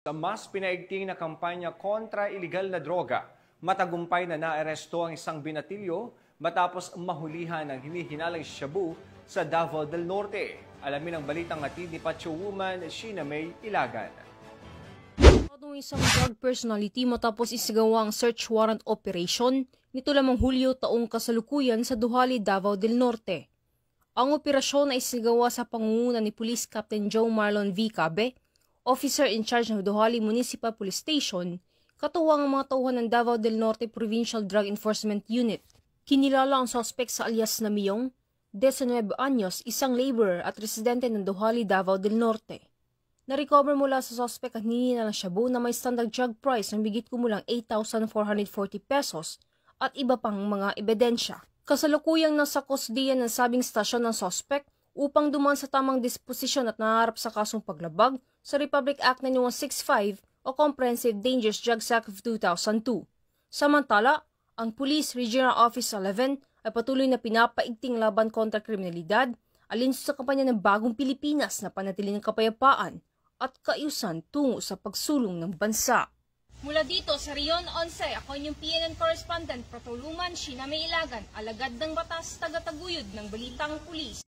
Sa mas pinaigting na kampanya kontra iligal na droga, matagumpay na naaresto ang isang binatilyo matapos mahulihan ng hinihinalang shabu sa Davao del Norte. Alamin ang balitang hatid ni Pacho Woman Sheena May Ilagan. Ang isang drug personality matapos isagawa ang search warrant operation nito lamang Hulyo taong kasalukuyan sa Duhali, Davao del Norte. Ang operasyon ay isagawa sa pangunguna ni Police Captain Joe Marlon V. Cabe, officer in charge ng Duhali Municipal Police Station, katuwang ang mga tauhan ng Davao del Norte Provincial Drug Enforcement Unit. Kinilala ang suspect sa alias na Miyong, 19 anyos, isang laborer at residente ng Duhali, Davao del Norte. Na-recover mula sa suspect ang hinihinalang shabu na may standard drug price ng bigit kumulang 8,440 pesos at iba pang mga ebidensya. Kasalukuyang nasa kusdiyan ng sabing stasyon ng suspect upang dumaan sa tamang disposisyon at naharap sa kasong paglabag sa Republic Act 9165 o Comprehensive Dangerous Drugs Act of 2002. Samantala, ang Police Regional Office 11 ay patuloy na pinapaigting laban kontra kriminalidad alinsun sa kampanya ng Bagong Pilipinas na panatiling ng kapayapaan at kaayusan tungo sa pagsulong ng bansa. Mula dito sa Rion 11, ako inyong PNN Correspondent Pacho Woman Sheena May Ilagan, alagad ng batas, tagataguyod ng Balitang Pulis.